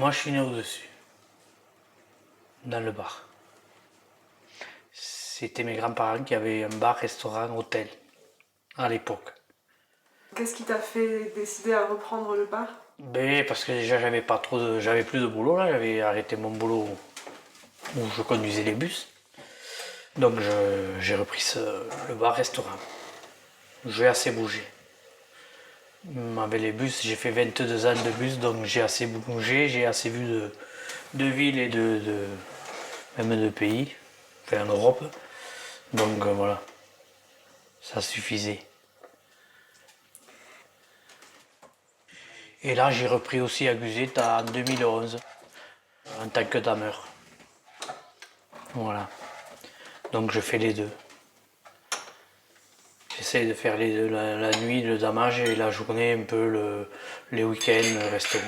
Moi, je suis né au-dessus, dans le bar. C'était mes grands-parents qui avaient un bar, restaurant, hôtel, à l'époque. Qu'est-ce qui t'a fait décider à reprendre le bar? Ben, parce que déjà, j'avais plus de boulot là, j'avais arrêté mon boulot où je conduisais les bus. Donc, j'ai repris le bar-restaurant. J'ai assez bougé. Avec les bus, j'ai fait 22 ans de bus, donc j'ai assez bougé, j'ai assez vu de villes et même de pays, enfin en Europe. Donc voilà, ça suffisait. Et là, j'ai repris aussi à Guzet en 2011, en tant que dameur. Voilà. Donc je fais les deux. J'essaie de faire les deux, la nuit, le damage, et la journée, un peu les week-ends, le restaurant.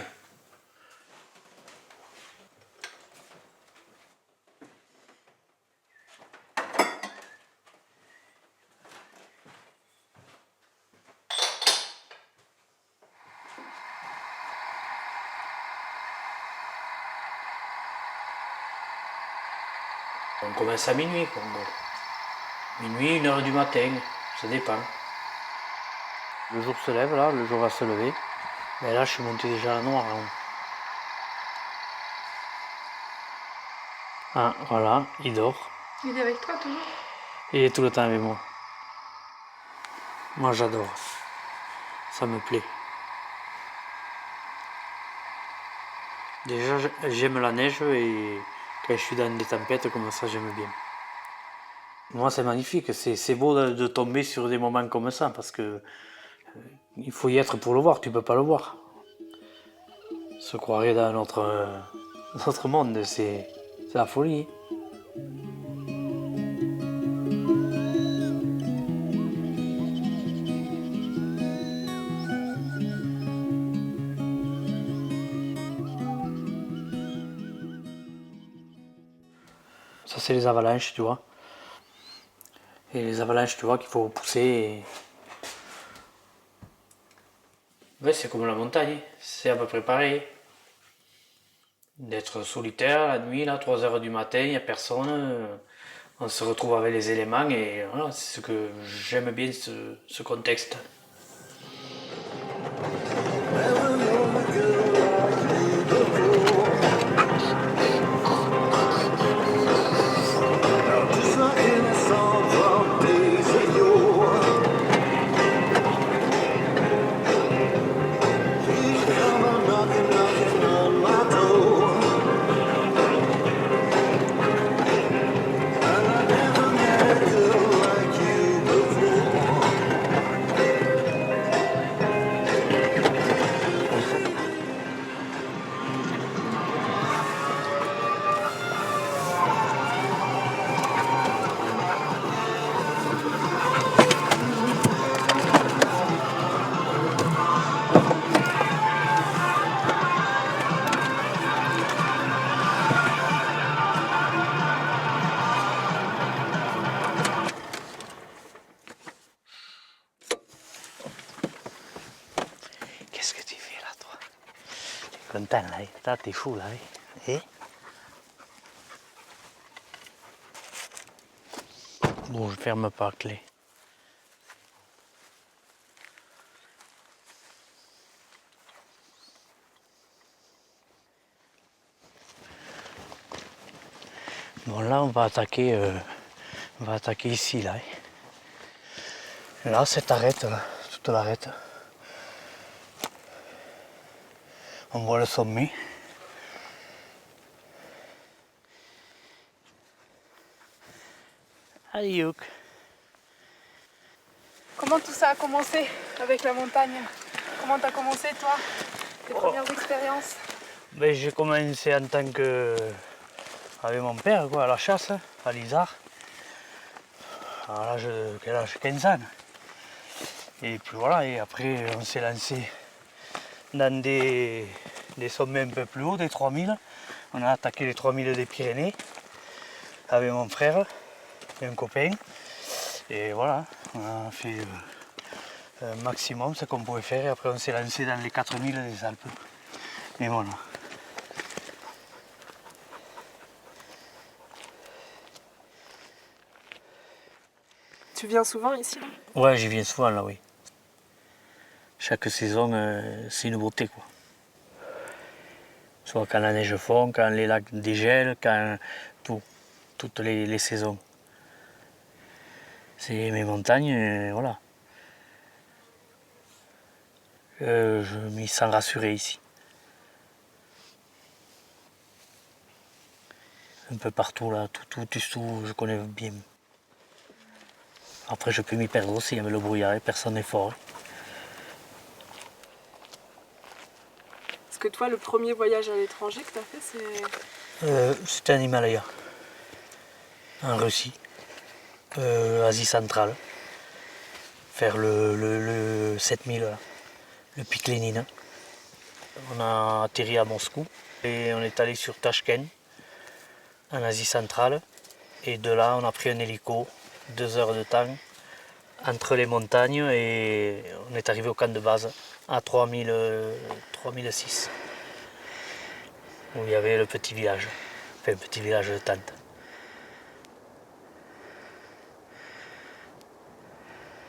On commence à minuit, quoi, en gros. Minuit, 1h du matin, ça dépend. Le jour se lève, là, le jour va se lever. Mais là, je suis monté déjà à la noire. Hein. Ah, voilà, il dort. Il est avec toi toujours? Il est tout le temps avec moi. Moi, j'adore. Ça me plaît. Déjà, j'aime la neige et quand je suis dans des tempêtes comme ça, j'aime bien. Moi, c'est magnifique. C'est beau de tomber sur des moments comme ça parce que il faut y être pour le voir. Tu peux pas le voir. Se croirait dans notre monde. C'est la folie. Ça, c'est les avalanches, tu vois. Et les avalanches, tu vois, qu'il faut pousser. Ouais, c'est comme la montagne. C'est à peu près pareil. D'être solitaire la nuit, là, 3h du matin, il n'y a personne. On se retrouve avec les éléments et voilà, c'est ce que j'aime bien ce contexte. Qu'est-ce que tu fais là, toi? T'es content là, hein? T'es fou là, hein? Eh? Bon, je ferme pas la clé. Bon, là, on va attaquer ici, là. Hein. Là, cette arête, là, toute l'arête. On voit le sommet. Allez, Youk. Comment tout ça a commencé avec la montagne? Comment t'as commencé toi? Tes premières expériences? Ben, j'ai commencé en tant que... avec mon père, quoi, à la chasse, à l'Isard. À l'âge de quel âge? 15 ans. Et puis voilà, et après on s'est lancé dans des sommets un peu plus hauts, des 3000. On a attaqué les 3000 des Pyrénées avec mon frère et un copain. Et voilà, on a fait un maximum ce qu'on pouvait faire et après on s'est lancé dans les 4000 des Alpes. Et voilà. Tu viens souvent ici là? Ouais, j'y viens souvent là, oui. Chaque saison, c'est une beauté, quoi. Soit quand la neige fond, quand les lacs dégèlent, quand tout, toutes les saisons. C'est mes montagnes, voilà. Je m'y sens rassuré ici. Un peu partout là, tout, je connais bien. Après je peux m'y perdre aussi, avec le brouillard, personne n'est fort. Parce que toi, le premier voyage à l'étranger que tu as fait, c'est... C'était un Himalaya, en Russie, Asie centrale. Faire le 7000, là, le pic Lénine. On a atterri à Moscou et on est allé sur Tachkent, en Asie centrale. Et de là, on a pris un hélico, 2 heures de temps, entre les montagnes, et on est arrivé au camp de base à 3006, où il y avait le petit village, enfin un petit village de tente.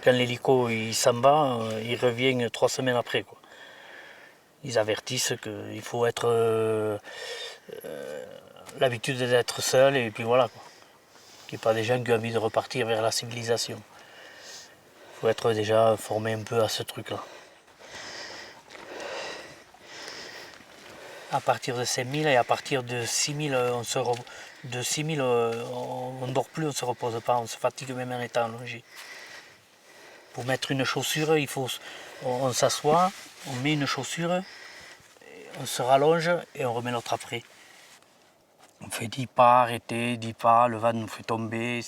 Quand l'hélico il s'en va, il revient 3 semaines après, quoi. Ils avertissent qu'il faut être l'habitude d'être seul, et puis voilà, quoi. Qu'il n'y ait pas des gens qui ont envie de repartir vers la civilisation. Il faut être déjà formé un peu à ce truc-là. À partir de 5000 et à partir de 6000, de 6000, on ne dort plus, on ne se repose pas, on se fatigue même en étant allongé. Pour mettre une chaussure, on s'assoit, on met une chaussure, on se rallonge et on remet l'autre après. On fait 10 pas, arrêter, 10 pas, le vent nous fait tomber.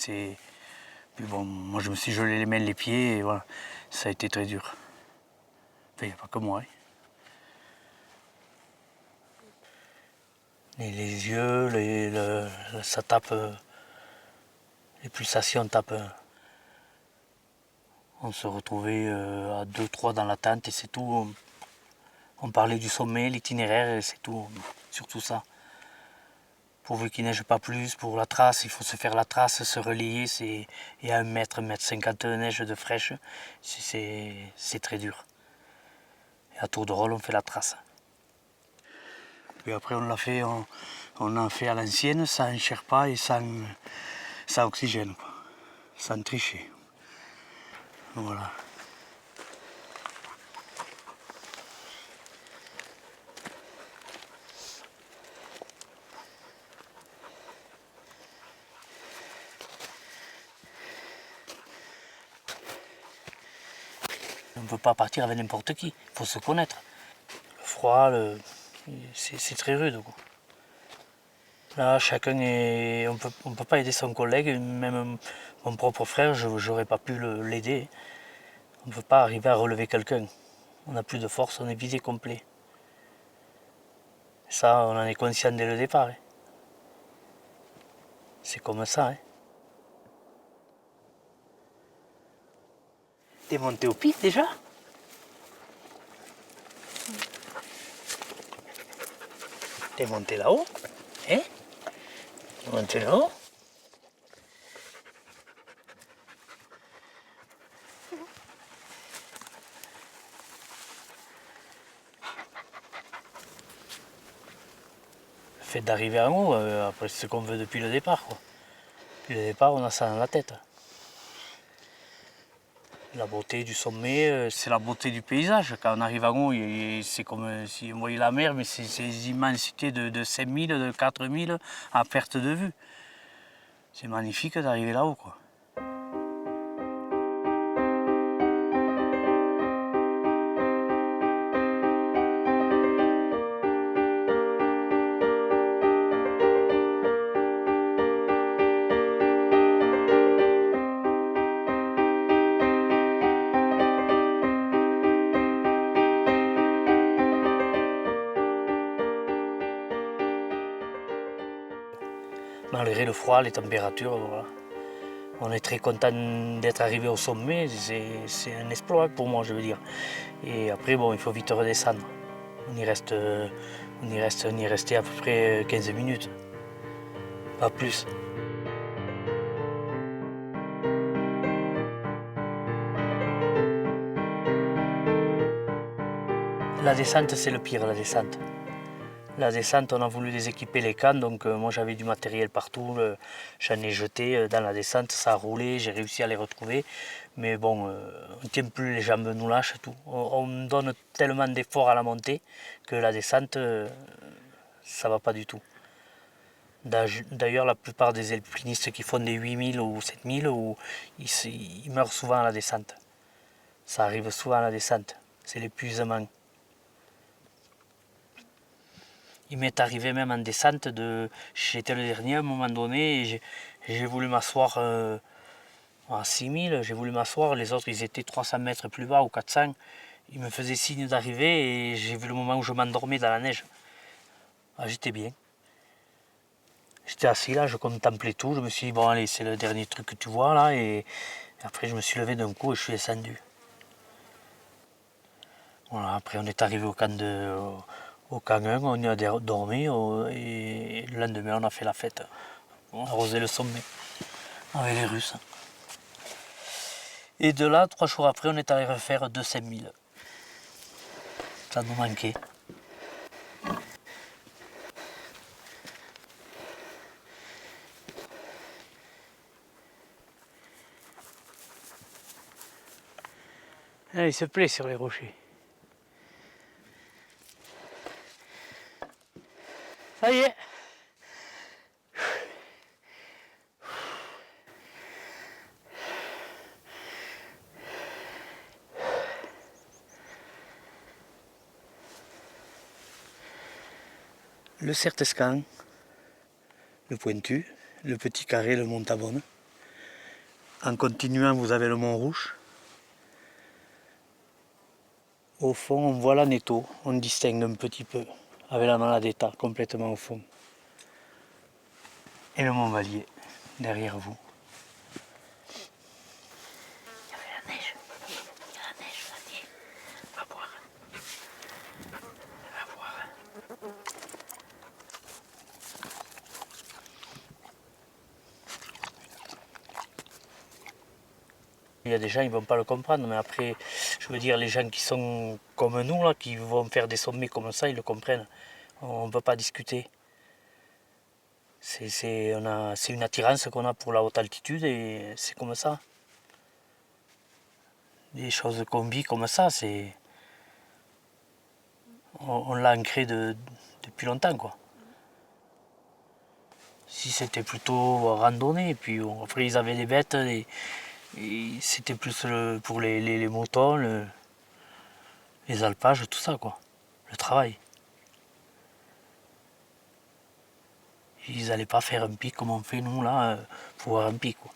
Puis bon, moi je me suis gelé les mains, les pieds, et voilà, ça a été très dur. Enfin, il n'y a pas que moi. Hein. Et les yeux, ça tape, les pulsations tapent. On se retrouvait à 2-3 dans la tente et c'est tout. On parlait du sommet, l'itinéraire et c'est tout, surtout ça. Pourvu qu'il neige pas plus, pour la trace, il faut se faire la trace, se relayer, et à 1 mètre 50 de neige de fraîche, c'est très dur. Et à tour de rôle, on fait la trace. Puis après, on a fait à l'ancienne, sans Sherpa et sans oxygène, quoi. Sans tricher. Voilà. On ne peut pas partir avec n'importe qui, il faut se connaître. Le froid, c'est très rude, quoi. Là, chacun est. On peut pas aider son collègue, même mon propre frère, je n'aurais pas pu l'aider. On ne peut pas arriver à relever quelqu'un. On n'a plus de force, on est vidé complet. Ça, on en est conscient dès le départ. Hein. C'est comme ça. Hein. T'es monté au pic déjà? T'es monté là-haut? Hein? T'es monté là-haut? Le fait d'arriver en haut, après c'est ce qu'on veut depuis le départ, quoi. Depuis le départ, on a ça dans la tête. La beauté du sommet, c'est la beauté du paysage. Quand on arrive en haut, c'est comme si on voyait la mer, mais c'est des immensités de 5000, de 4000 à perte de vue. C'est magnifique d'arriver là-haut, quoi. Malgré le froid, les températures, voilà. On est très content d'être arrivé au sommet, c'est un exploit pour moi, je veux dire. Et après, bon, il faut vite redescendre. On y est resté à peu près 15 minutes, pas plus. La descente, c'est le pire, la descente. La descente, on a voulu déséquiper les cannes, donc moi j'avais du matériel partout, j'en ai jeté dans la descente, ça a roulé, j'ai réussi à les retrouver. Mais bon, on ne tient plus, les jambes nous lâchent, tout. On donne tellement d'efforts à la montée que la descente, ça va pas du tout. D'ailleurs, la plupart des alpinistes qui font des 8000 ou 7000, ils meurent souvent à la descente. Ça arrive souvent à la descente, c'est l'épuisement. Il m'est arrivé même en descente, j'étais le dernier à un moment donné, et j'ai voulu m'asseoir à 6000, j'ai voulu m'asseoir, les autres ils étaient 300 mètres plus bas ou 400, ils me faisaient signe d'arriver et j'ai vu le moment où je m'endormais dans la neige. Ah, j'étais bien. J'étais assis là, je contemplais tout, je me suis dit bon allez c'est le dernier truc que tu vois là et après je me suis levé d'un coup et je suis descendu. Voilà, après on est arrivé au camp 1, on y a dormi et le lendemain on a fait la fête. On a arrosé le sommet avec les Russes. Et de là, 3 jours après, on est allé refaire 2 5000. Ça nous manquait. Ah, il se plaît sur les rochers. Ça y est. Le Certescan, le pointu, le petit carré, le mont Tabonne. En continuant, vous avez le mont Rouge. Au fond, on voit l'Aneto, on distingue un petit peu, avec la Maladetta complètement au fond. Et le mont Vallier, derrière vous. Il y avait la neige. Il y a la neige, Vallier. Va voir. Va voir. Il y a des gens, ils ne vont pas le comprendre, mais après, je veux dire, les gens qui sont comme nous, là, qui vont faire des sommets comme ça, ils le comprennent. On ne peut pas discuter. C'est une attirance qu'on a pour la haute altitude et c'est comme ça. Des choses qu'on vit comme ça, on l'a ancré depuis longtemps, quoi. Si c'était plutôt randonnée, puis après ils avaient des bêtes, et c'était plus pour les moutons, les alpages, tout ça, quoi. Le travail. Ils n'allaient pas faire un pic comme on fait nous là, pour voir un pic, quoi.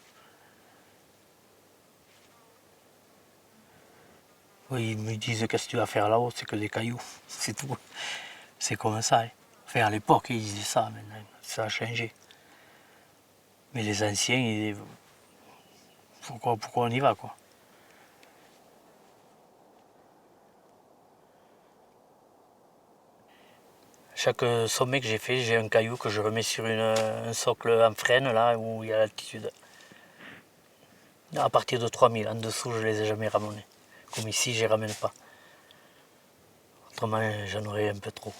Oui, ils me disent qu'est-ce que tu vas faire là-haut, c'est que des cailloux, c'est tout. C'est comme ça. Hein. Enfin, à l'époque, ils disaient ça, maintenant, ça a changé. Mais les anciens, ils disaient pourquoi on y va, quoi. Chaque sommet que j'ai fait, j'ai un caillou que je remets sur un socle en frêne, là où il y a l'altitude. À partir de 3000, en dessous, je ne les ai jamais ramenés. Comme ici, je ne les ramène pas. Autrement, j'en aurais un peu trop.